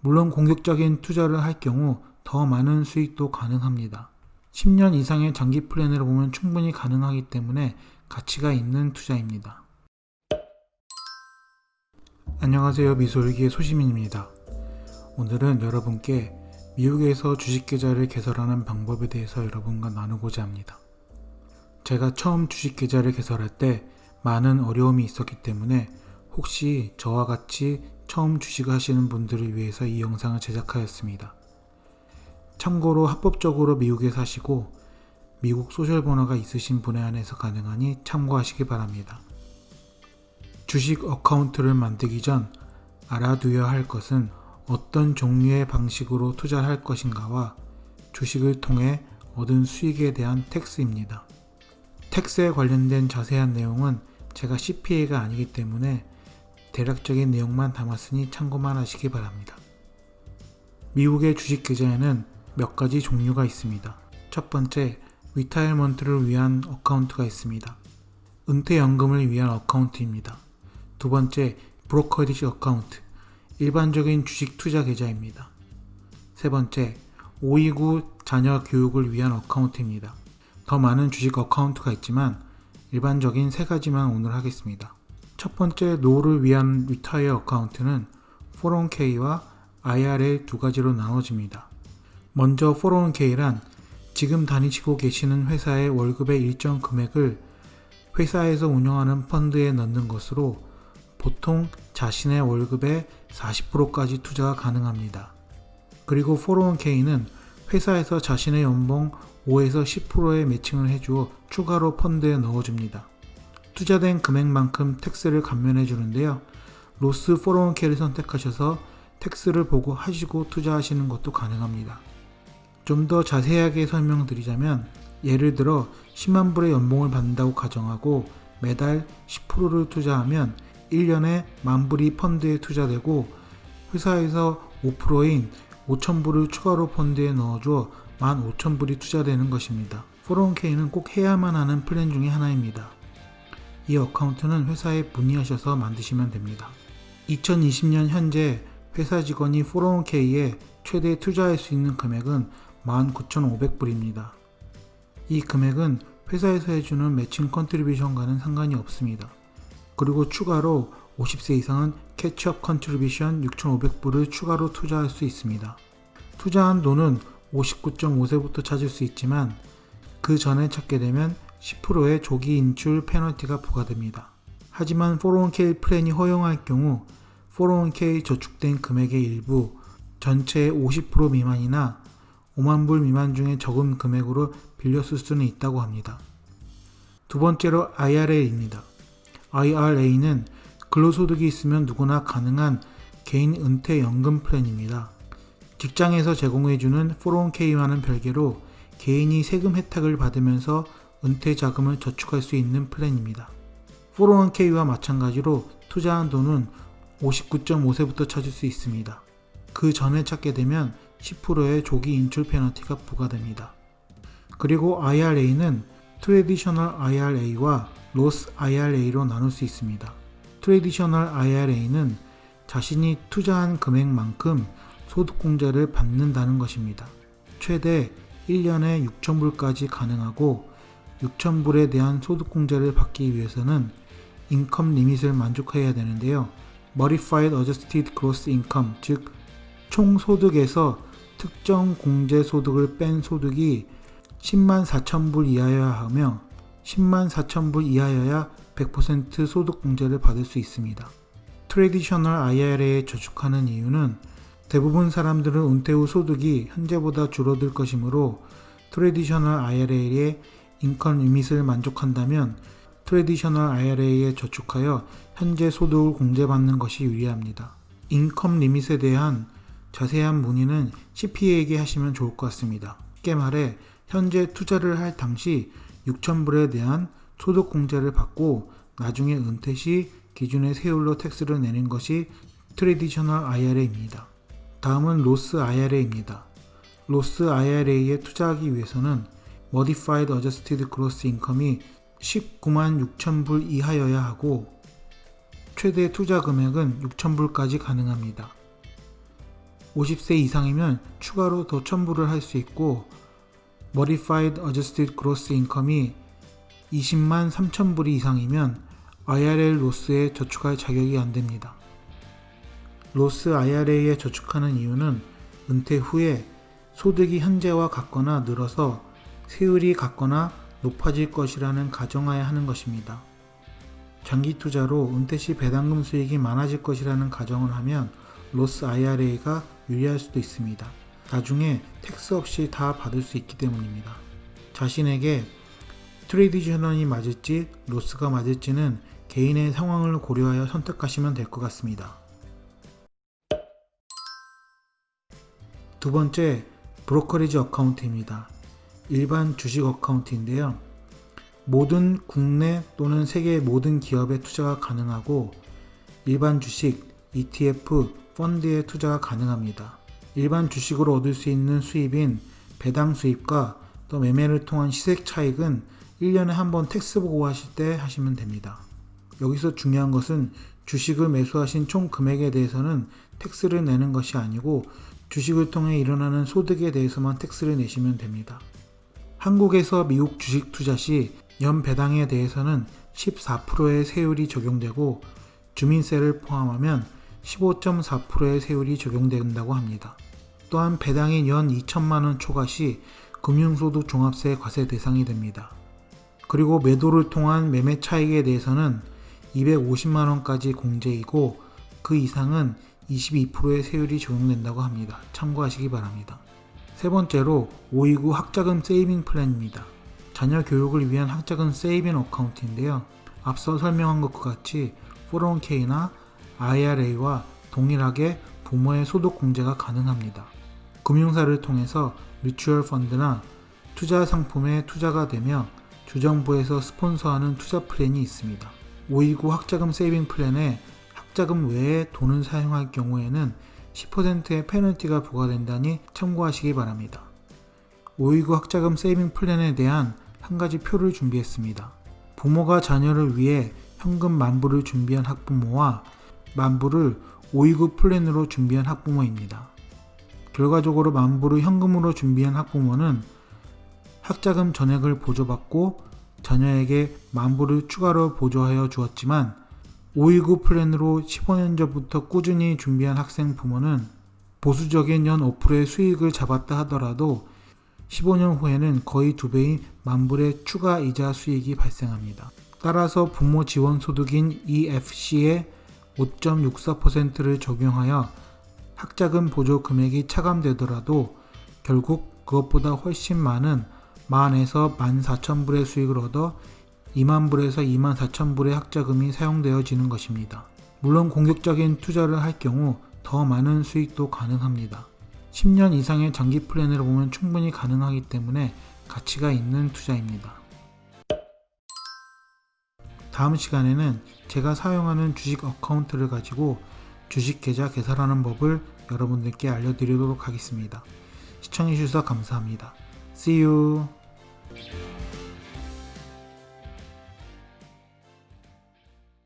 물론 공격적인 투자를 할 경우 더 많은 수익도 가능합니다. 10년 이상의 장기 플랜으로 보면 충분히 가능하기 때문에 가치가 있는 투자입니다. 안녕하세요. 미소일기의 소시민입니다. 오늘은 여러분께 미국에서 주식계좌를 개설하는 방법에 대해서 여러분과 나누고자 합니다. 제가 처음 주식계좌를 개설할 때 많은 어려움이 있었기 때문에 혹시 저와 같이 처음 주식을 하시는 분들을 위해서 이 영상을 제작하였습니다. 참고로 합법적으로 미국에 사시고 미국 소셜번호가 있으신 분에 한해서 가능하니 참고하시기 바랍니다. 주식 어카운트를 만들기 전 알아두어야 할 것은 어떤 종류의 방식으로 투자할 것인가와 주식을 통해 얻은 수익에 대한 텍스입니다. 텍스에 관련된 자세한 내용은 제가 CPA가 아니기 때문에 대략적인 내용만 담았으니 참고만 하시기 바랍니다. 미국의 주식 계좌에는 몇 가지 종류가 있습니다. 첫 번째, 리타이어먼트를 위한 어카운트가 있습니다. 은퇴연금을 위한 어카운트입니다. 두 번째, 브로커리지 어카운트, 일반적인 주식 투자 계좌입니다. 세 번째, 529 자녀 교육을 위한 어카운트입니다. 더 많은 주식 어카운트가 있지만 일반적인 세 가지만 오늘 하겠습니다. 첫 번째, 노후를 위한 리타이어 어카운트는 401k와 IRA 두 가지로 나눠집니다. 먼저 401k란 지금 다니시고 계시는 회사의 월급의 일정 금액을 회사에서 운영하는 펀드에 넣는 것으로 보통 자신의 월급의 40%까지 투자가 가능합니다. 그리고 401k는 회사에서 자신의 연봉 5에서 10%의 매칭을 해주어 추가로 펀드에 넣어줍니다. 투자된 금액만큼 텍스를 감면해 주는데요. 로스 401k를 선택하셔서 텍스를 보고 하시고 투자하시는 것도 가능합니다. 좀 더 자세하게 설명드리자면 예를 들어 10만 불의 연봉을 받는다고 가정하고 매달 10%를 투자하면 1년에 10,000불이 펀드에 투자되고 회사에서 5%인 5,000불을 추가로 펀드에 넣어줘 15,000불이 투자되는 것입니다. 401k는 꼭 해야만 하는 플랜 중에 하나입니다. 이 어카운트는 회사에 문의하셔서 만드시면 됩니다. 2020년 현재 회사 직원이 401k에 최대 투자할 수 있는 금액은 19,500불입니다. 이 금액은 회사에서 해주는 매칭 컨트리뷰션과는 상관이 없습니다. 그리고 추가로 50세 이상은 캐치업 컨트리뷰션 6,500불을 추가로 투자할 수 있습니다. 투자한 돈은 59.5세부터 찾을 수 있지만 그 전에 찾게 되면 10%의 조기 인출 페널티가 부과됩니다. 하지만 401k 플랜이 허용할 경우 401k 저축된 금액의 일부 전체의 50% 미만이나 5만 불 미만 중에 적은 금액으로 빌렸을 수는 있다고 합니다. 두 번째로 IRA입니다. IRA는 근로소득이 있으면 누구나 가능한 개인 은퇴연금 플랜입니다. 직장에서 제공해주는 401k와는 별개로 개인이 세금 혜택을 받으면서 은퇴 자금을 저축할 수 있는 플랜입니다. 401k와 마찬가지로 투자한 돈은 59.5세부터 찾을 수 있습니다. 그 전에 찾게 되면 10%의 조기 인출 페널티가 부과됩니다. 그리고 IRA는 트래디셔널 IRA와 로스 IRA로 나눌 수 있습니다. 트래디셔널 IRA는 자신이 투자한 금액만큼 소득공제를 받는다는 것입니다. 최대 1년에 6,000불까지 가능하고 6,000불에 대한 소득공제를 받기 위해서는 인컴 리밋을 만족해야 되는데요. Modified Adjusted Gross Income, 즉 총소득에서 특정 공제소득을 뺀 소득이 10만 4천불 이하여야 하며 10만 4천불 이하여야 100% 소득공제를 받을 수 있습니다. 트래디셔널 IRA에 저축하는 이유는 대부분 사람들은 은퇴 후 소득이 현재보다 줄어들 것이므로 트래디셔널 IRA의 인컴 리밋을 만족한다면 트래디셔널 IRA에 저축하여 현재 소득을 공제받는 것이 유리합니다. 인컴 리밋에 대한 자세한 문의는 CPA에게 하시면 좋을 것 같습니다. 쉽게 말해 현재 투자를 할 당시 6,000불에 대한 소득 공제를 받고 나중에 은퇴 시 기준의 세율로 텍스를 내는 것이 트래디셔널 IRA입니다. 다음은 로스 IRA입니다. 로스 IRA에 투자하기 위해서는 Modified Adjusted Gross Income이 19만 6천불 이하여야 하고 최대 투자 금액은 6천불까지 가능합니다. 50세 이상이면 추가로 더 첨부를 할 수 있고 Modified Adjusted Gross Income이 20만 3천 불 이상이면 IRA 로스에 저축할 자격이 안 됩니다. 로스 IRA에 저축하는 이유는 은퇴 후에 소득이 현재와 같거나 늘어서 세율이 같거나 높아질 것이라는 가정하에 하는 것입니다. 장기 투자로 은퇴 시 배당금 수익이 많아질 것이라는 가정을 하면 로스 IRA가 유리할 수도 있습니다. 나중에 텍스 없이 다 받을 수 있기 때문입니다. 자신에게 트레디셔널이 맞을지 로스가 맞을지는 개인의 상황을 고려하여 선택하시면 될 것 같습니다. 두 번째, 브로커리지 어카운트입니다. 일반 주식 어카운트인데요. 모든 국내 또는 세계 모든 기업에 투자가 가능하고 일반 주식, ETF, 펀드에 투자가 가능합니다. 일반 주식으로 얻을 수 있는 수입인 배당 수입과 또 매매를 통한 시세 차익은 1년에 한 번 텍스 보고하실 때 하시면 됩니다. 여기서 중요한 것은 주식을 매수하신 총 금액에 대해서는 텍스를 내는 것이 아니고 주식을 통해 일어나는 소득에 대해서만 텍스를 내시면 됩니다. 한국에서 미국 주식 투자 시 연 배당에 대해서는 14%의 세율이 적용되고 주민세를 포함하면 15.4%의 세율이 적용된다고 합니다. 또한 배당이 연 2천만 원 초과 시 금융소득 종합세 과세 대상이 됩니다. 그리고 매도를 통한 매매 차익에 대해서는 250만 원까지 공제이고 그 이상은 22%의 세율이 적용된다고 합니다. 참고하시기 바랍니다. 세 번째로 529 학자금 세이빙 플랜입니다. 자녀 교육을 위한 학자금 세이빙 어카운트인데요. 앞서 설명한 것과 같이 401k나 IRA와 동일하게 부모의 소득 공제가 가능합니다. 금융사를 통해서 뮤추얼 펀드나 투자 상품에 투자가 되며 주정부에서 스폰서하는 투자 플랜이 있습니다. 529 학자금 세이빙 플랜에 학자금 외에 돈을 사용할 경우에는 10%의 페널티가 부과된다니 참고하시기 바랍니다. 529 학자금 세이빙 플랜에 대한 한 가지 표를 준비했습니다. 부모가 자녀를 위해 현금 10,000불을 준비한 학부모와 10,000불을 529 플랜으로 준비한 학부모입니다. 결과적으로 10,000불을 현금으로 준비한 학부모는 학자금 전액을 보조받고 자녀에게 10,000불을 추가로 보조하여 주었지만 529 플랜으로 15년 전부터 꾸준히 준비한 학생 부모는 보수적인 연 5%의 수익을 잡았다 하더라도 15년 후에는 거의 2배인 10,000불의 추가 이자 수익이 발생합니다. 따라서 부모 지원 소득인 EFC에 5.64%를 적용하여 학자금 보조 금액이 차감되더라도 결국 그것보다 훨씬 많은 10,000에서 14,000불의 수익을 얻어 20,000불에서 24,000불의 학자금이 사용되어지는 것입니다. 물론 공격적인 투자를 할 경우 더 많은 수익도 가능합니다. 10년 이상의 장기 플랜을 보면 충분히 가능하기 때문에 가치가 있는 투자입니다. 다음 시간에는 제가 사용하는 주식 어카운트를 가지고 주식 계좌 개설하는 법을 여러분들께 알려드리도록 하겠습니다. 시청해주셔서 감사합니다. See you!